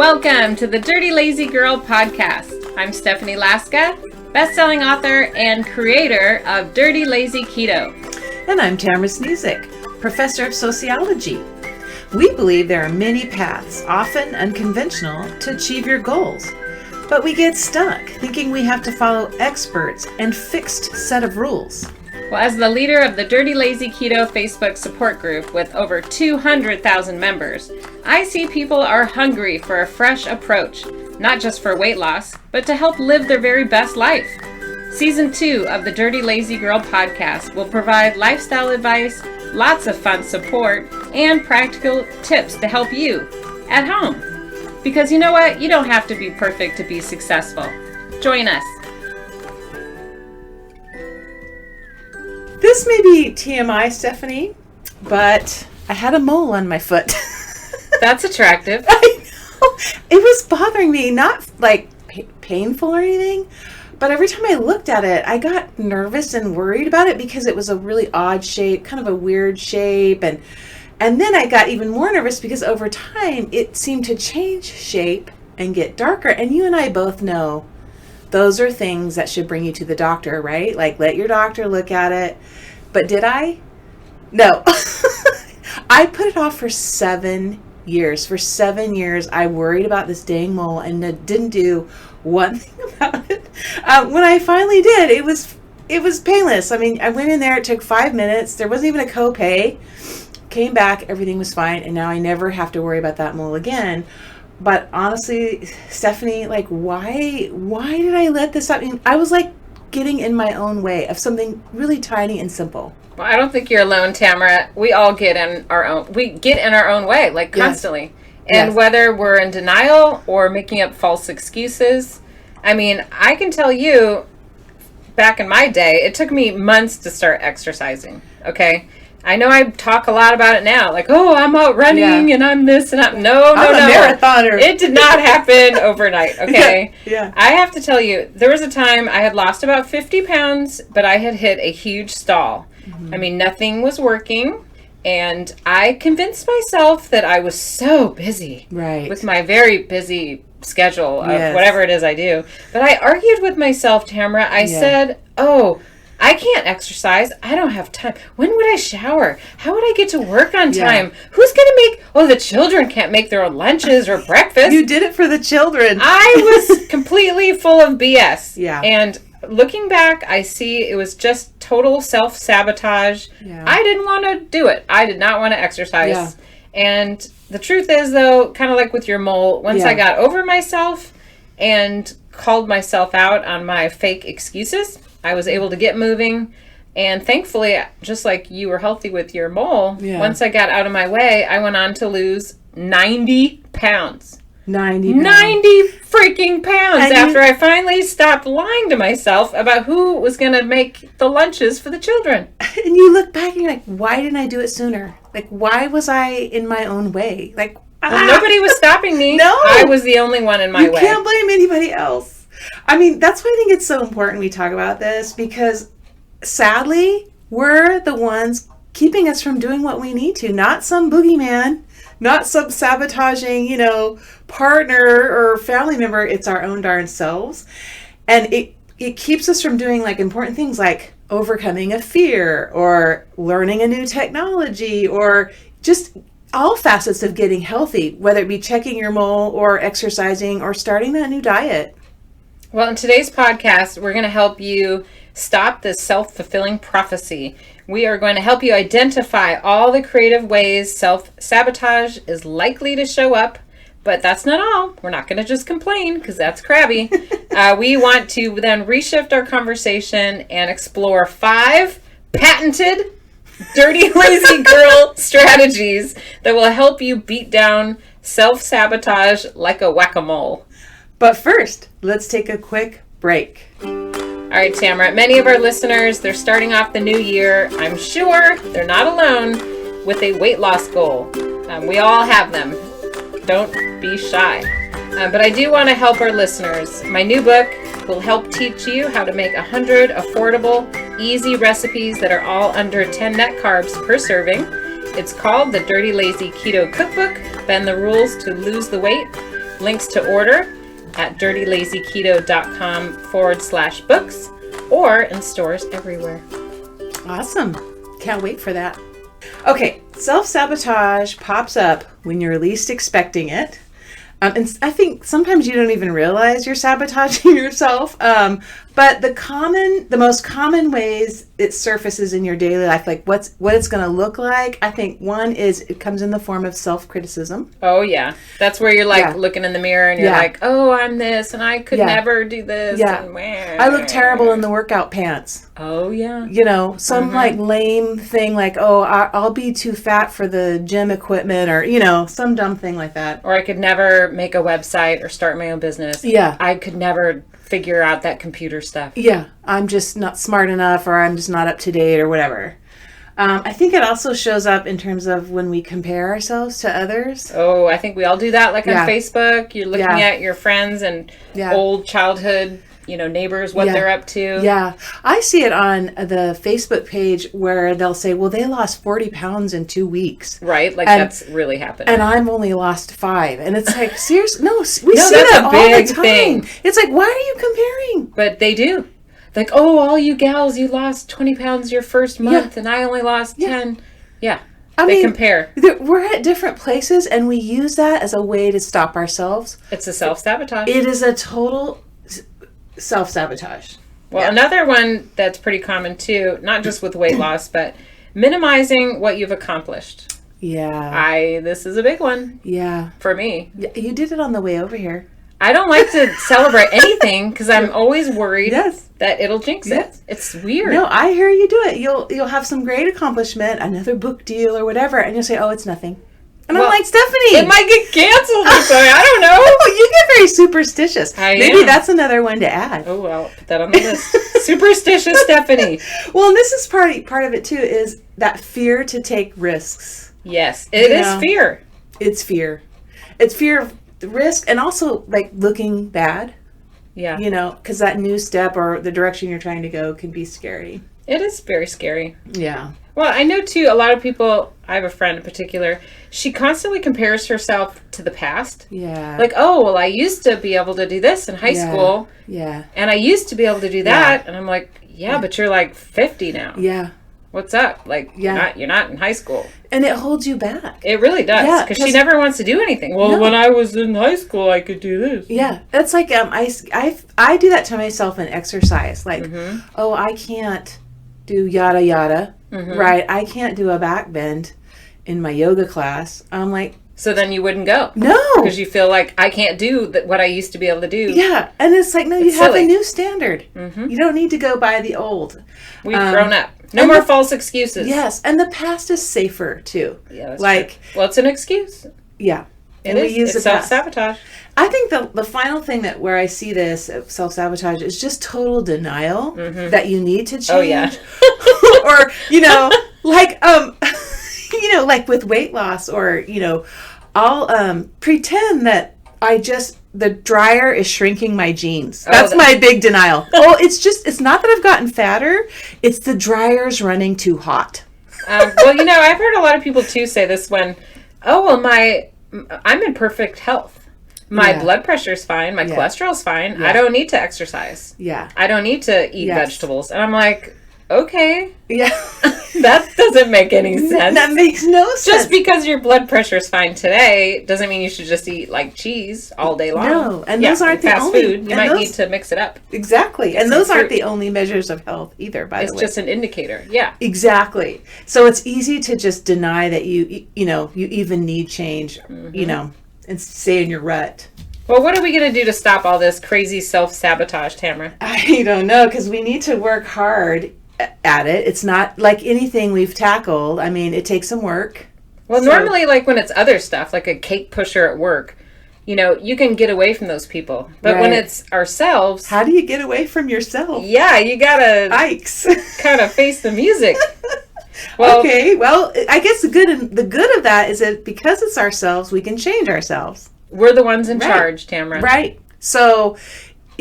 Welcome to the Dirty Lazy Girl podcast. I'm Stephanie Laska, best-selling author and creator of Dirty Lazy KETO. And I'm Tamara Sniezek, professor of sociology. We believe there are many paths, often unconventional, to achieve your goals. But we get stuck thinking we have to follow experts and fixed set of rules. Well, as the leader of the Dirty Lazy KETO Facebook support group with over 200,000 members, I see people are hungry for a fresh approach, not just for weight loss, but to help live their very best life. Season 2 of the Dirty Lazy Girl podcast will provide lifestyle advice, lots of fun support, and practical tips to help you at home. Because you know what? You don't have to be perfect to be successful. Join us. This may be TMI, Stephanie, but I had a mole on my foot. That's attractive. I know. It was bothering me, not like painful or anything, but every time I looked at it, I got nervous and worried about it because it was a really odd shape, kind of a weird shape. And then I got even more nervous because over time it seemed to change shape and get darker. And you and I both know those are things that should bring you to the doctor, right? Like, let your doctor look at it. But did I? No. I put it off for 7 years. For 7 years, I worried about this dang mole and didn't do one thing about it. When I finally did, it was painless. I mean, I went in there, it took 5 minutes. There wasn't even a copay. Came back, everything was fine, and now I never have to worry about that mole again. But honestly, Stephanie, like, why did I let this happen? I was like getting in my own way of something really tiny and simple. Well, I don't think you're alone, Tamara. We all get in our own way, like constantly. Yes. And whether we're in denial or making up false excuses, I mean, I can tell you, back in my day, it took me months to start exercising, okay? I know I talk a lot about it now, like, oh, I'm out running and I'm this and I'm... No. I'm a marathoner. It did not happen overnight, okay? Yeah. I have to tell you, there was a time I had lost about 50 pounds, but I had hit a huge stall. Mm-hmm. I mean, nothing was working, and I convinced myself that I was so busy with my very busy schedule of whatever it is I do. But I argued with myself, Tamara. I said, I can't exercise. I don't have time. When would I shower? How would I get to work on time? Who's going to make... the children can't make their own lunches or breakfast. You did it for the children. I was completely full of BS. Yeah. And looking back, I see it was just total self-sabotage. Yeah. I didn't want to do it. I did not want to exercise. Yeah. And the truth is, though, kind of like with your mole, once I got over myself and called myself out on my fake excuses, I was able to get moving, and thankfully, just like you were healthy with your mole, once I got out of my way, I went on to lose 90 pounds. 90 freaking pounds after I finally stopped lying to myself about who was going to make the lunches for the children. And you look back and you're like, why didn't I do it sooner? Like, why was I in my own way? Like, nobody was stopping me. No. I was the only one in my way. You can't blame anybody else. I mean, that's why I think it's so important we talk about this, because sadly, we're the ones keeping us from doing what we need to, not some boogeyman, not some sabotaging, partner or family member. It's our own darn selves. And it keeps us from doing like important things like overcoming a fear or learning a new technology or just all facets of getting healthy, whether it be checking your mole or exercising or starting that new diet. Well, in today's podcast, we're going to help you stop this self-fulfilling prophecy. We are going to help you identify all the creative ways self-sabotage is likely to show up, but that's not all. We're not going to just complain because that's crabby. We want to then reshift our conversation and explore 5 patented Dirty Lazy Girl strategies that will help you beat down self-sabotage like a whack-a-mole. But first, let's take a quick break. All right, Tamara. Many of our listeners, they're starting off the new year. I'm sure they're not alone with a weight loss goal. We all have them. Don't be shy. But I do want to help our listeners. My new book will help teach you how to make 100 affordable, easy recipes that are all under 10 net carbs per serving. It's called the Dirty Lazy Keto Cookbook, Bend the Rules to Lose the Weight. Links to order at dirtylazyketo.com/books or in stores everywhere. Awesome. Can't wait for that. Okay, self-sabotage pops up when you're least expecting it. And I think sometimes you don't even realize you're sabotaging yourself. But the most common ways it surfaces in your daily life, like what it's going to look like, I think one is it comes in the form of self-criticism. Oh, yeah. That's where you're like looking in the mirror and you're like, oh, I'm this and I could never do this. Yeah. And I look terrible in the workout pants. Oh, yeah. You know, some like lame thing like, oh, I'll be too fat for the gym equipment or, you know, some dumb thing like that. Or I could never make a website or start my own business. Yeah. I could never figure out that computer stuff. Yeah. I'm just not smart enough or I'm just not up to date or whatever. I think it also shows up in terms of when we compare ourselves to others. Oh, I think we all do that. Like on Facebook, you're looking at your friends and old childhood, you know, neighbors, what they're up to. Yeah. I see it on the Facebook page where they'll say, well, they lost 40 pounds in 2 weeks. Right. Like that's really happening. And I'm only lost 5. And it's like, seriously? No, we see that all big the time. Thing. It's like, why are you comparing? But they do. Like, oh, all you gals, you lost 20 pounds your first month and I only lost 10. Yeah. I mean, compare. We're at different places and we use that as a way to stop ourselves. It's a self-sabotage. It is a total self-sabotage. Well, another one that's pretty common too, not just with weight loss, but minimizing what you've accomplished. Yeah. This is a big one. Yeah. For me. You did it on the way over here. I don't like to celebrate anything because I'm always worried that it'll jinx it. It's weird. No, I hear you do it. You'll have some great accomplishment, another book deal or whatever, and you'll say, oh, it's nothing. And I'm like, Stephanie, it might get canceled or something. I don't know. You get very superstitious. Maybe that's another one to add. Oh, well, put that on the list. Superstitious Stephanie. Well, and this is part of it too, is that fear to take risks. Yes, it is fear. It's fear. It's fear of the risk and also like looking bad. Yeah. You know, because that new step or the direction you're trying to go can be scary. It is very scary. Yeah. Well, I know too, a lot of people, I have a friend in particular, she constantly compares herself to the past. Yeah. Like, oh, well, I used to be able to do this in high school. Yeah. And I used to be able to do that. And I'm like, but you're like 50 now. Yeah. What's up? Like, you're not in high school. And it holds you back. It really does. Because she never wants to do anything. Well, when I was in high school, I could do this. Yeah. It's like, I do that to myself in exercise. Like, oh, I can't do yada yada. Right? I can't do a back bend in my yoga class. I'm like... So then you wouldn't go? No. Because you feel like, I can't do what I used to be able to do. Yeah. And it's like, no, you have a new standard. You don't need to go by the old. We've grown up. No more false excuses. Yes. And the past is safer, too. Yeah, that's true. Well, it's an excuse. Yeah. It's self-sabotage. I think the final thing where I see this self-sabotage is just total denial that you need to change. Oh, yeah. Or, like, like with weight loss or, I'll pretend that the dryer is shrinking my jeans. That's my big denial. It's not that I've gotten fatter. It's the dryer's running too hot. Well, I've heard a lot of people too say this when, I'm in perfect health. My blood pressure's fine. My cholesterol's fine. Yeah. I don't need to exercise. Yeah. I don't need to eat vegetables. And I'm like, okay. Yeah. That doesn't make any sense. That makes no sense. Just because your blood pressure's fine today doesn't mean you should just eat like cheese all day long. No. And those aren't the only... fast food. You might need to mix it up. Exactly. And those aren't the only measures of health either, by the way. It's just an indicator. Yeah. Exactly. So it's easy to just deny that you even need change, and stay in your rut. Well, what are we going to do to stop all this crazy self-sabotage, Tamara? I don't know, because we need to work hard at it. It's not like anything we've tackled. I mean, it takes some work. Well, normally, like when it's other stuff, like a cake pusher at work, you can get away from those people. But when it's ourselves... How do you get away from yourself? Yeah, you got to... Yikes. Kind of face the music. Okay, well, I guess the good of that is that because it's ourselves, we can change ourselves. We're the ones in charge, Tamara. Right. So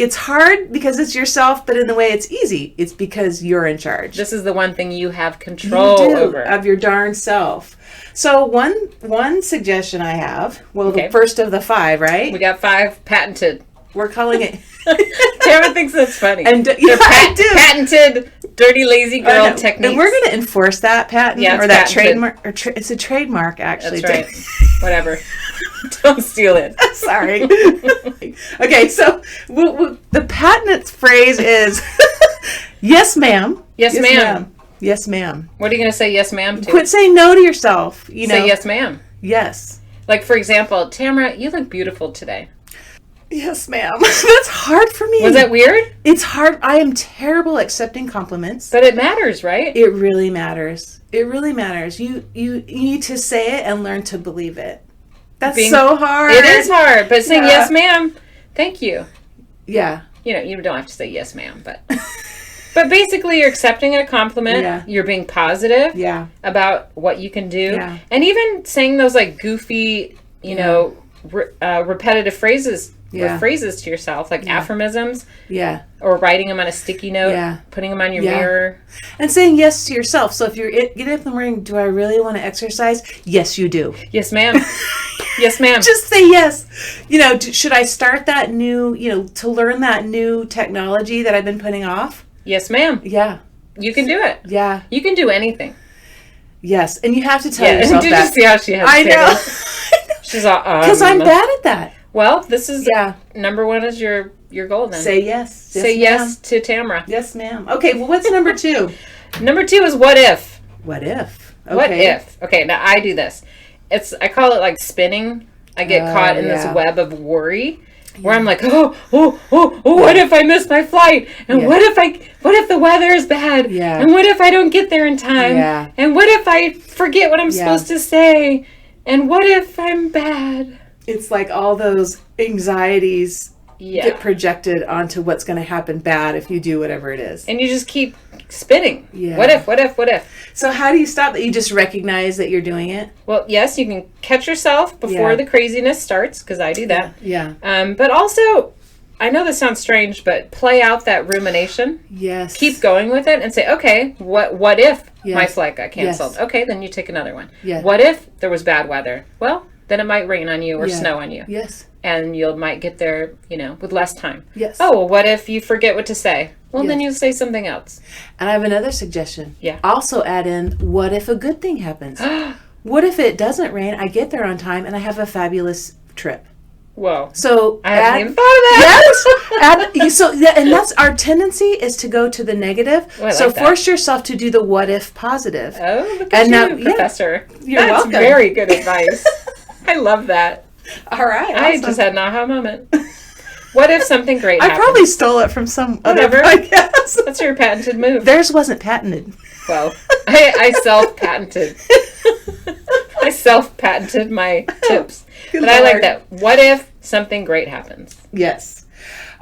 It's hard because it's yourself, but in the way it's easy. It's because you're in charge. This is the one thing you have control over. Of your darn self. So one suggestion I have, the first of the 5, right? We got 5 patented. We're calling it... Tara thinks that's funny. And I do. Patented dirty lazy girl techniques. And we're going to enforce that patent or that trademark. It's a trademark, actually. That's right. Whatever. Don't steal it. Sorry. Okay, so the patent phrase is, yes, ma'am. Yes, ma'am. Yes, ma'am. What are you going to say yes, ma'am to? Quit saying no to yourself. Say yes, ma'am. Yes. Like, for example, Tamara, you look beautiful today. Yes, ma'am. That's hard for me. Was that weird? It's hard. I am terrible at accepting compliments. But it matters, right? It really matters. It really matters. You need to say it and learn to believe it. That's so hard. It is hard. But saying yes, ma'am, thank you. Yeah. You don't have to say yes, ma'am, but... But basically, you're accepting a compliment. Yeah. You're being positive about what you can do. Yeah. And even saying those, like, goofy, repetitive phrases phrases to yourself, like aphorisms. Yeah. Or writing them on a sticky note, putting them on your mirror. And saying yes to yourself. So if you're getting up in the morning, do I really want to exercise? Yes, you do. Yes, ma'am. Yes, ma'am. Just say yes. Should I start that new, to learn that new technology that I've been putting off? Yes, ma'am. Yeah. You can do it. Yeah. You can do anything. Yes. And you have to tell yourself did that. You see how she has I know. She's all, because I'm bad at that. Well, this is number 1 is your goal then. Say yes. Say yes to Tamara. Yes, ma'am. Okay, well, what's number 2? Number 2 is what if. What if? Okay. What if? Okay, now I do this. I call it like spinning. I get caught in this web of worry. Where I'm like, what if I miss my flight? And what if the weather is bad? Yeah. And what if I don't get there in time? Yeah. And what if I forget what I'm supposed to say? And what if I'm bad? It's like all those anxieties get projected onto what's going to happen bad if you do whatever it is. And you just keep spinning. Yeah. What if? So how do you stop that? You just recognize that you're doing it? Well, yes, you can catch yourself before the craziness starts, because I do that. Yeah. But also, I know this sounds strange, but play out that rumination. Yes. Keep going with it and say, okay, what if my flight got canceled? Yes. Okay, then you take another one. Yeah. What if there was bad weather? Well, then it might rain on you or snow on you. Yes. And you might get there, with less time. Yes. Oh, well, what if you forget what to say? Well, then you'll say something else. And I have another suggestion. Yeah. Also add in, what if a good thing happens? What if it doesn't rain, I get there on time, and I have a fabulous trip? Whoa. So I haven't even thought of that. Yes. And that's our tendency is to go to the negative. Oh, so force yourself to do the what if positive. Oh, look at you, Professor. You're welcome. That's very good advice. I love that. All right. I just had an aha moment. What if something great happened? I probably stole it from some other podcast. That's your patented move. Theirs wasn't patented. Well, I self-patented. I self-patented my tips. But I like that. What if something great happens? Yes.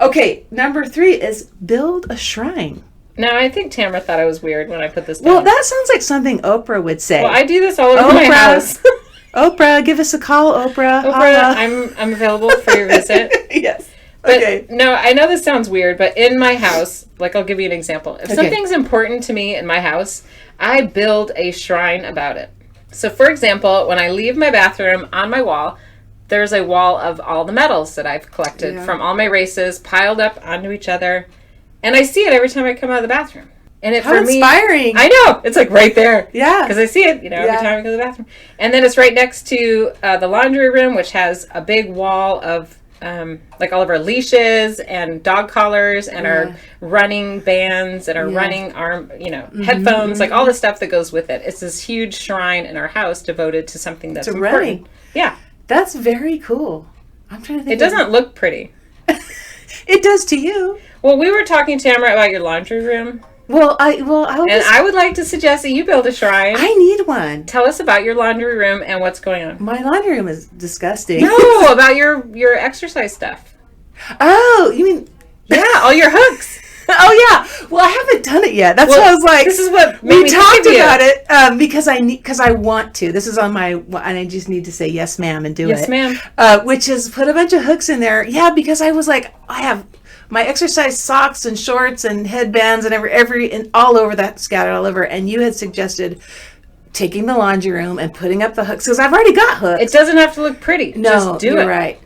Okay, number 3 is build a shrine. Now, I think Tamara thought I was weird when I put this down. Well, that sounds like something Oprah would say. Well, I do this all over my house. Oprah, give us a call, Oprah. Oprah, I'm available for your visit. Yes. But okay. No, I know this sounds weird, but in my house, like I'll give you an example. If something's important to me in my house, I build a shrine about it. So for example, when I leave my bathroom, on my wall, there's a wall of all the medals that I've collected from all my races piled up onto each other. And I see it every time I come out of the bathroom. And How inspiring. I know. It's like right there. Yeah. Because I see it, every time I go to the bathroom. And then it's right next to the laundry room, which has a big wall of like all of our leashes and dog collars and our running bands and our running arm, headphones, like all the stuff that goes with it. It's this huge shrine in our house devoted to something that's important. Running. Yeah. That's very cool. I'm trying to think. It doesn't look pretty. It does to you. Well, we were talking, Tamara, about your laundry room. I would like to suggest that you build a shrine. I need one. Tell us about your laundry room and what's going on. My laundry room is disgusting. No, about your exercise stuff. Oh, you mean all your hooks. Oh yeah. Well, I haven't done it yet. That's what I was like. This is what we talked about it because I want to. This is on my and I just need to say yes, ma'am, and do it. Yes, ma'am. Which is put a bunch of hooks in there. Yeah, because I was like, I have my exercise socks and shorts and headbands and and all over that, scattered all over. And you had suggested taking the laundry room and putting up the hooks, because I've already got hooks. It doesn't have to look pretty. No, just do you're it. Right.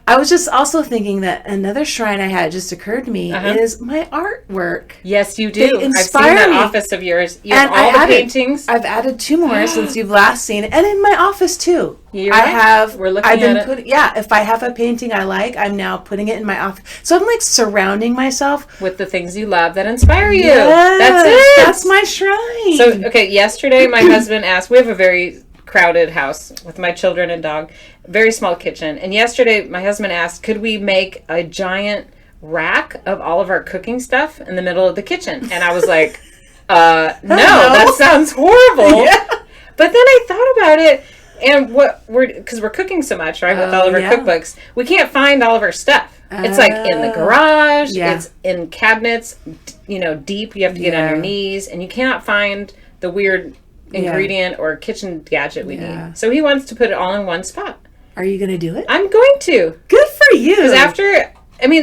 I was just also thinking that another shrine I had just occurred to me is my artwork. Yes, you do. They I've inspire seen that me. office of yours. You have all the paintings. I've added 2 more since you've last seen it, and in my office too. You're right. We're looking at it. If I have a painting I like, I'm now putting it in my office. So I'm like surrounding myself with the things you love that inspire you. Yes, that's it. That's my shrine. So, okay, yesterday my husband asked, we have a very crowded house with my children and dog, very small kitchen. And yesterday my husband asked, could we make a giant rack of all of our cooking stuff in the middle of the kitchen? And I was like, no, that sounds horrible. Yeah. But then I thought about it, and because we're cooking so much, right, with all of our cookbooks, we can't find all of our stuff. It's like in the garage, it's in cabinets, deep, you have to get on your knees, and you cannot find the weird ingredient or kitchen gadget we need. So he wants to put it all in one spot. Are you going to do it? I'm going to. Good for you. Because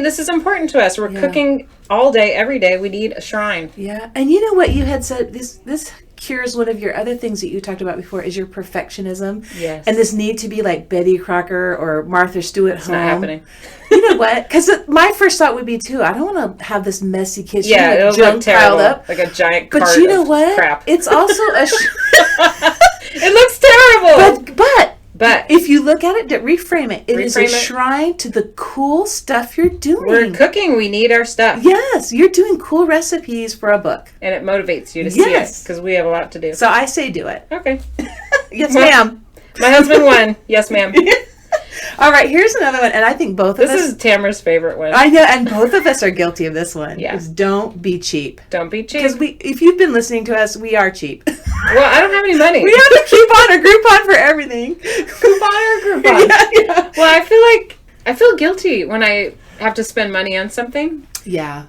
this is important to us. We're cooking all day, every day. We need a shrine. Yeah. And you know what you had said, this cures one of your other things that you talked about before, is your perfectionism. Yes. And this need to be like Betty Crocker or Martha Stewart it's home. Not happening. You know what? Because my first thought would be too, I don't want to have this messy kitchen it'll junk look terrible, piled up. like a giant cart. But you know what? Crap. It's also it looks terrible. But if you look at it, reframe it. It is a shrine to the cool stuff you're doing. We're cooking. We need our stuff. Yes, you're doing cool recipes for a book. And it motivates you to see it, because we have a lot to do. So I say do it. Okay. Yes, ma'am. My husband won. Yes, ma'am. All right, here's another one, and I think both of us... This is Tamara's favorite one. I know, and both of us are guilty of this one. Yeah. Is don't be cheap. Don't be cheap. Because if you've been listening to us, we are cheap. Well, I don't have any money. We have to coupon or Groupon for everything. Coupon or Groupon. Yeah. Well, I feel guilty when I have to spend money on something. Yeah.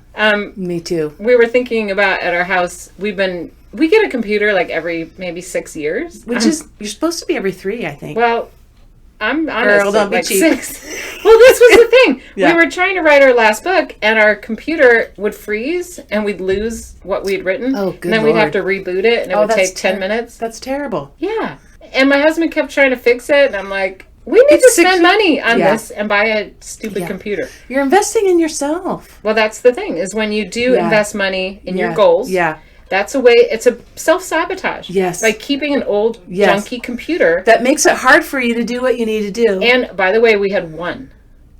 Me too. We were thinking about at our house, we get a computer like every maybe 6 years. Which is, you're supposed to be every 3, I think. Well, I'm honest. Girl, don't be cheap. 6. Well, this was the thing. We were trying to write our last book, and our computer would freeze, and we'd lose what we'd written. Oh, good And then we'd have to reboot it, and it would take 10 minutes. That's terrible. Yeah. And my husband kept trying to fix it, and I'm like, we need to spend money on this and buy a stupid computer. You're investing in yourself. Well, that's the thing, is when you do invest money in your goals. Yeah. That's a way, it's a self-sabotage. Yes. By keeping an old, junky computer. That makes it hard for you to do what you need to do. And, by the way, we had one.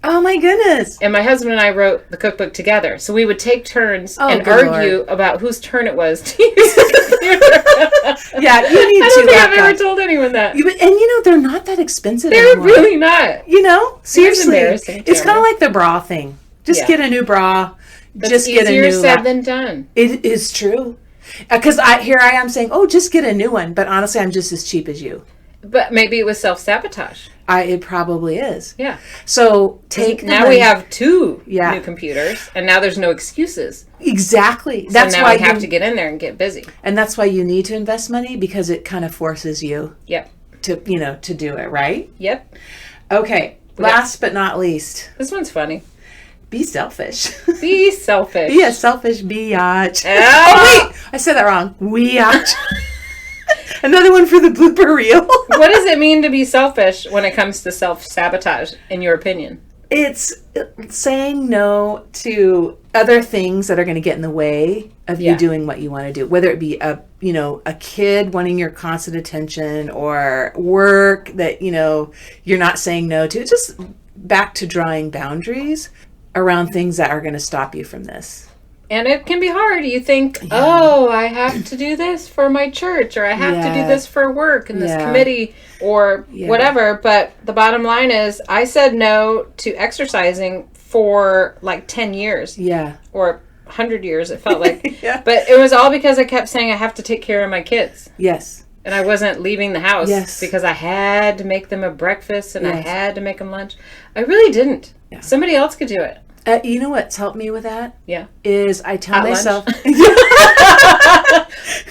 Oh, my goodness. And my husband and I wrote the cookbook together. So we would take turns and argue about whose turn it was to use the computer. Yeah, you need to. I don't think I've ever told anyone that. And they're not that expensive They're anymore. really not. Seriously. Embarrassing. It's kind of like the bra thing. Just get a new bra. That's just get a new. Easier said than done. It is true. Because here I am saying, just get a new one. But honestly, I'm just as cheap as you. But maybe it was self-sabotage. It probably is. Yeah. So now we have 2 new computers, and now there's no excuses. Exactly. That's why we have to get in there and get busy. And that's why you need to invest money, because it kind of forces you. Yep. To do it, right? Yep. Okay. Last but not least. This one's funny. Be selfish. Be selfish. Be a selfish biatch. Oh, wait! I said that wrong. Weatch. Another one for the blooper reel. What does it mean to be selfish when it comes to self-sabotage, in your opinion? It's saying no to other things that are going to get in the way of you doing what you want to do. Whether it be a kid wanting your constant attention, or work that, you're not saying no to. It's just back to drawing boundaries around things that are going to stop you from this. And it can be hard. You think, I have to do this for my church, or I have to do this for work and this committee or whatever. But the bottom line is, I said no to exercising for like 10 years. Yeah. Or 100 years, it felt like. But it was all because I kept saying I have to take care of my kids. Yes. And I wasn't leaving the house because I had to make them a breakfast and I had to make them lunch. I really didn't. Yeah. Somebody else could do it. You know what's helped me with that? Yeah. Is I tell myself...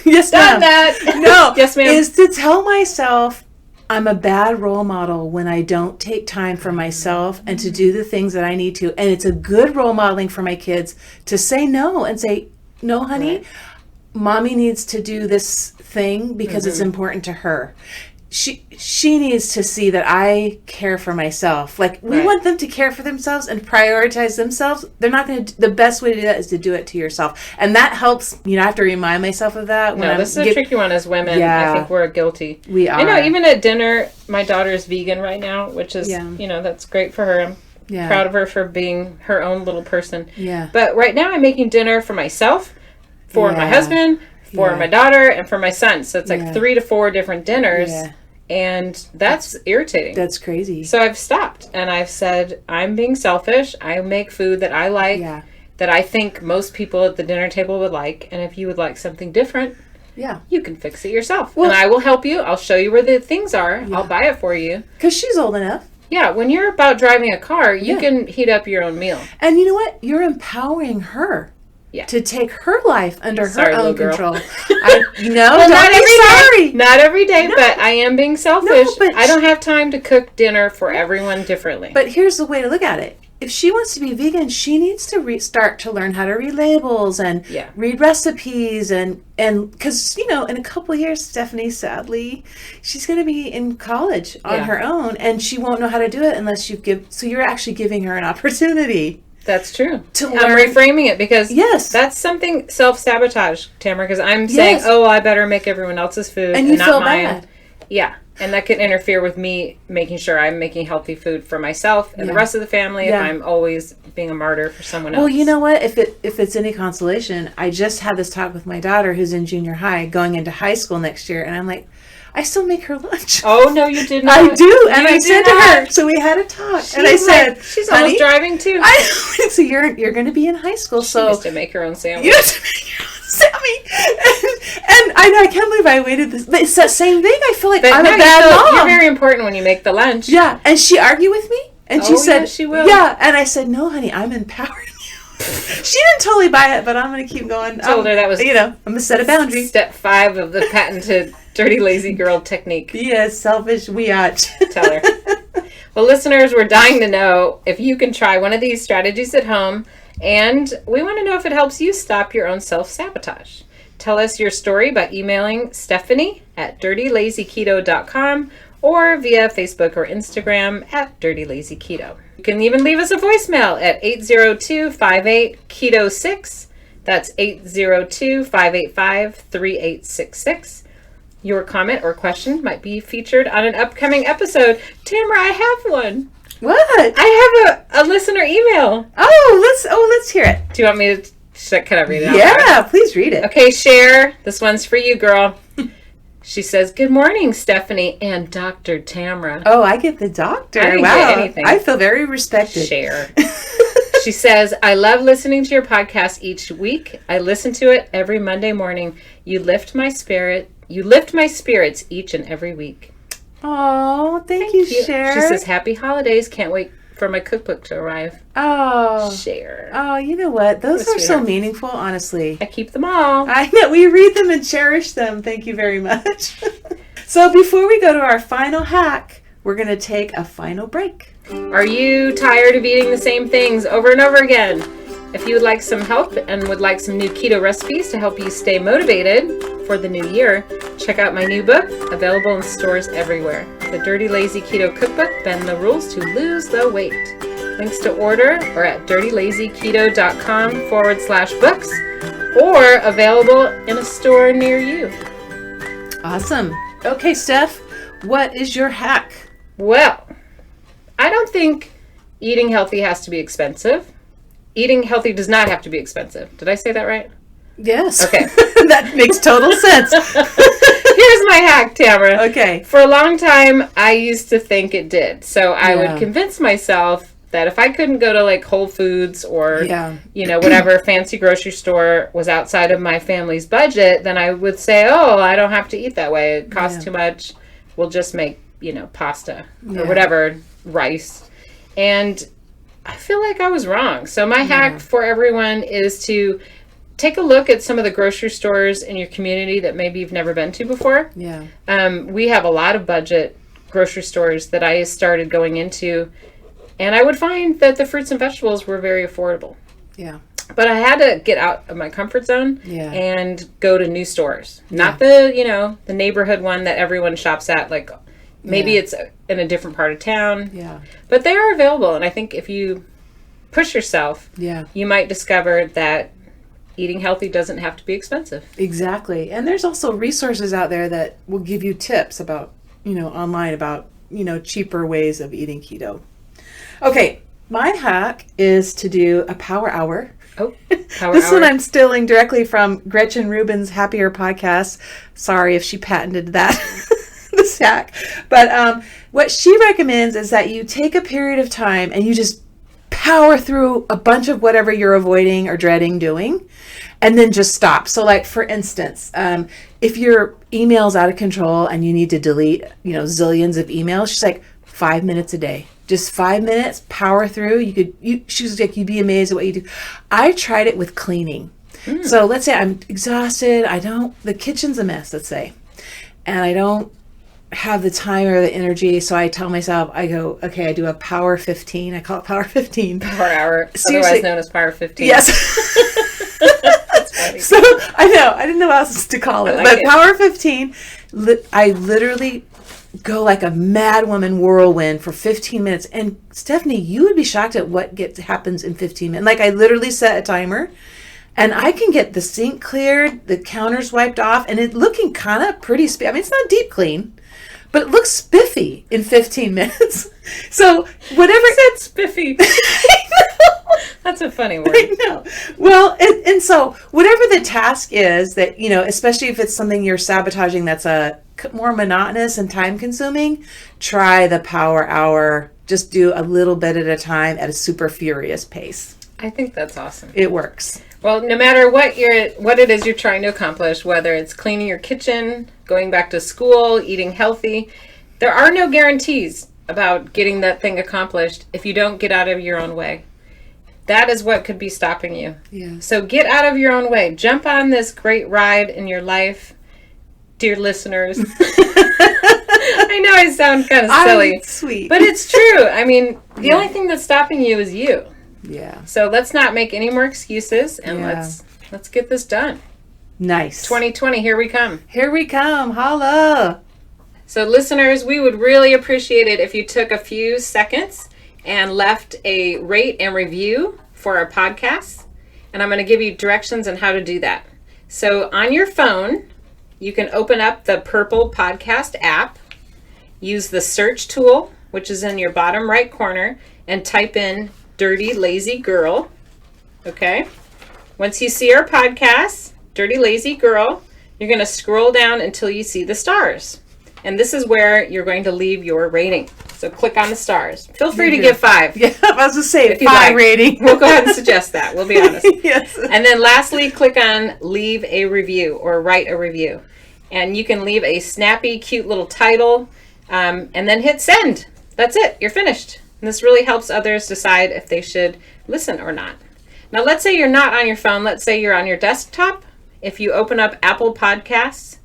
Yes, ma'am. Done that. No. Yes, ma'am. Is to tell myself, I'm a bad role model when I don't take time for myself and to do the things that I need to. And it's a good role modeling for my kids to say no and say, no, honey, right. Mommy needs to do this thing because it's important to her. She needs to see that I care for myself. Like, we want them to care for themselves and prioritize themselves. They're not going to, the best way to do that is to do it to yourself. And that helps, I have to remind myself of that. When this is a tricky one as women. Yeah, I think we're guilty. We are. I know, even at dinner, my daughter is vegan right now, which is, that's great for her. I'm proud of her for being her own little person. Yeah. But right now I'm making dinner for myself, for my husband, for my daughter, and for my son. So it's like 3 to 4 different dinners. Yeah. And that's irritating. That's crazy. So I've stopped and I've said, I'm being selfish. I make food that I like, that I think most people at the dinner table would like. And if you would like something different, you can fix it yourself. Well, and I will help you. I'll show you where the things are. I'll buy it for you. Because she's old enough. Yeah, when you're about driving a car, you can heat up your own meal. And you know what? You're empowering her. Yeah. To take her life under her own control. Well, not every day, but I am being selfish. No, I don't have time to cook dinner for everyone differently. But here's the way to look at it. If she wants to be vegan, she needs to start to learn how to read labels and read recipes and because, in a couple of years, Stephanie, sadly, she's going to be in college on her own and she won't know how to do it unless so you're actually giving her an opportunity. That's true. I'm reframing it because that's something self-sabotage, Tamara, because I'm saying, I better make everyone else's food and you not feel mine. Bad. Yeah. And that can interfere with me making sure I'm making healthy food for myself and the rest of the family if I'm always being a martyr for someone else. Well, you know what? If it's any consolation, I just had this talk with my daughter who's in junior high going into high school next year. And I'm like, I still make her lunch. Oh, no, you did not. I do. And I said to her, so we had a talk. And I said, she's almost driving too. So you're going to be in high school. So she has to make her own sandwich. You have to make your own sandwich. And I know, I can't believe I waited this. But it's that same thing. I feel like I'm a bad mom. You're very important when you make the lunch. Yeah. And she argued with me. And she said, she will. Yeah. And I said, no, honey, I'm empowering you. She didn't totally buy it, but I'm going to keep going. Told her that was, I'm going to set a boundary. Step 5 of the patented dirty, lazy girl technique. Yes, selfish wiatch. Tell her. Well, listeners, we're dying to know if you can try one of these strategies at home, and we want to know if it helps you stop your own self-sabotage. Tell us your story by emailing Stephanie@dirtylazyketo.com or via Facebook or Instagram @dirtylazyketo. You can even leave us a voicemail at 802-58-KETO6. That's 802-585-3866. Your comment or question might be featured on an upcoming episode. Tamara, I have one. What? I have a listener email. Let's hear it. Do you want me to kind of read it out? Yeah, please read it. Okay, Cher, this one's for you, girl. She says, "Good morning, Stephanie and Dr. Tamara." Oh, I get the doctor. I didn't get anything. I feel very respected. Cher. She says, "I love listening to your podcast each week. I listen to it every Monday morning. You lift my spirits each and every week." Oh, thank you, Cher. She says, "Happy holidays. Can't wait for my cookbook to arrive." Oh. Cher. Oh, you know what? Those are so meaningful, honestly. I keep them all. I know. We read them and cherish them. Thank you very much. So before we go to our final hack, we're going to take a final break. Are you tired of eating the same things over and over again? If you would like some help and would like some new keto recipes to help you stay motivated for the new year, check out my new book, available in stores everywhere. The Dirty Lazy Keto Cookbook, Bend the Rules to Lose the Weight. Links to order are at dirtylazyketo.com/books or available in a store near you. Awesome. Okay, Steph, what is your hack? Well, I don't think eating healthy has to be expensive. Eating healthy does not have to be expensive. Did I say that right? Yes. Okay. That makes total sense. Here's my hack, Tamara. Okay. For a long time, I used to think it did. So I would convince myself that if I couldn't go to like Whole Foods or, whatever fancy grocery store was outside of my family's budget, then I would say, I don't have to eat that way. It costs too much. We'll just make, pasta or whatever, rice. And I feel like I was wrong. So my hack for everyone is to take a look at some of the grocery stores in your community that maybe you've never been to before. Yeah. We have a lot of budget grocery stores that I started going into, and I would find that the fruits and vegetables were very affordable. Yeah. But I had to get out of my comfort zone and go to new stores. Not the neighborhood one that everyone shops at. Like, maybe it's in a different part of town. Yeah. But they are available. And I think if you push yourself, you might discover that eating healthy doesn't have to be expensive. Exactly. And there's also resources out there that will give you tips about, online about, cheaper ways of eating keto. Okay. My hack is to do a power hour. Oh, power this hour. one I'm stealing directly from Gretchen Rubin's Happier podcast. Sorry if she patented that, this hack. But what she recommends is that you take a period of time and you just power through a bunch of whatever you're avoiding or dreading doing, and then just stop. So like, for instance, if your email's out of control and you need to delete, zillions of emails, she's like, 5 minutes a day. Just 5 minutes, power through. She's like, you'd be amazed at what you do. I tried it with cleaning. So let's say I'm exhausted. The kitchen's a mess, let's say, and I don't have the time or the energy. So I tell myself, I go, okay, I do a power 15. I call it power 15. Power hour, Seriously. otherwise known as power 15. Yes. That's funny. So I know, I didn't know what else to call it. But power 15, I literally go like a mad woman whirlwind for 15 minutes. And Stephanie, you would be shocked at what happens in 15 minutes. Like, I literally set a timer and I can get the sink cleared, the counters wiped off, and it looking kind of pretty I mean, it's not deep clean, but it looks spiffy in 15 minutes. So whatever. Said spiffy. That's a funny word. I know. Well, and so whatever the task is that, especially if it's something you're sabotaging that's a more monotonous and time consuming, try the power hour. Just do a little bit at a time at a super furious pace. I think that's awesome. It works. Well, no matter what it is you're trying to accomplish, whether it's cleaning your kitchen, going back to school, eating healthy, there are no guarantees about getting that thing accomplished if you don't get out of your own way. That is what could be stopping you. Yeah. So get out of your own way. Jump on this great ride in your life, dear listeners. I know I sound kind of silly. Sweet. But it's true. I mean, the only thing that's stopping you is you. Yeah. So let's not make any more excuses, and let's get this done. Nice. 2020, here we come. Here we come. Holla. So listeners, we would really appreciate it if you took a few seconds and left a rate and review for our podcast. And I'm going to give you directions on how to do that. So on your phone, you can open up the Purple Podcast app, use the search tool, which is in your bottom right corner, and type in Dirty Lazy Girl. Okay? Once you see our podcast, Dirty Lazy Girl, you're going to scroll down until you see the stars. And this is where you're going to leave your rating. So click on the stars. Feel free to give 5. Yeah, I was going to say if 5 rating. We'll go ahead and suggest that. We'll be honest. Yes. And then lastly, click on leave a review or write a review. And you can leave a snappy, cute little title and then hit send. That's it. You're finished. And this really helps others decide if they should listen or not. Now, let's say you're not on your phone. Let's say you're on your desktop. If you open up Apple Podcasts,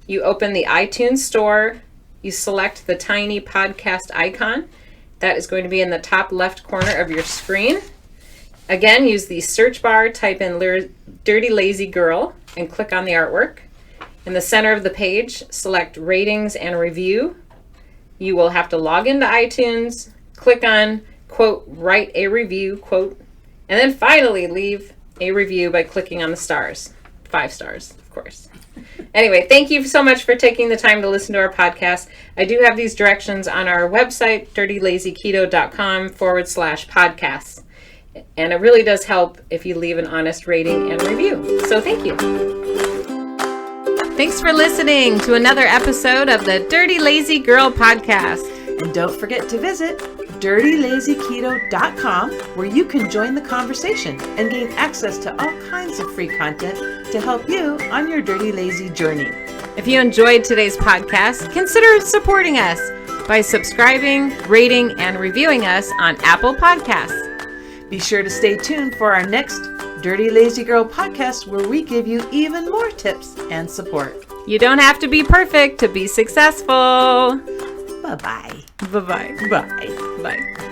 you open the iTunes store, you select the tiny podcast icon. That is going to be in the top left corner of your screen. Again, use the search bar, type in Dirty Lazy Girl, and click on the artwork. In the center of the page, select Ratings and Review. You will have to log into iTunes, click on, quote, Write a Review, quote, and then finally leave a review by clicking on the stars. 5 stars, of course. Anyway, thank you so much for taking the time to listen to our podcast. I do have these directions on our website, dirtylazyketo.com/podcasts. And it really does help if you leave an honest rating and review. So thank you. Thanks for listening to another episode of the Dirty Lazy Girl podcast. And don't forget to visit dirtylazyketo.com, where you can join the conversation and gain access to all kinds of free content to help you on your dirty lazy journey. If you enjoyed today's podcast, consider supporting us by subscribing, rating, and reviewing us on Apple Podcasts. Be sure to stay tuned for our next Dirty Lazy Girl podcast, where we give you even more tips and support. You don't have to be perfect to be successful. Bye-bye. Bye-bye. Bye. Bye.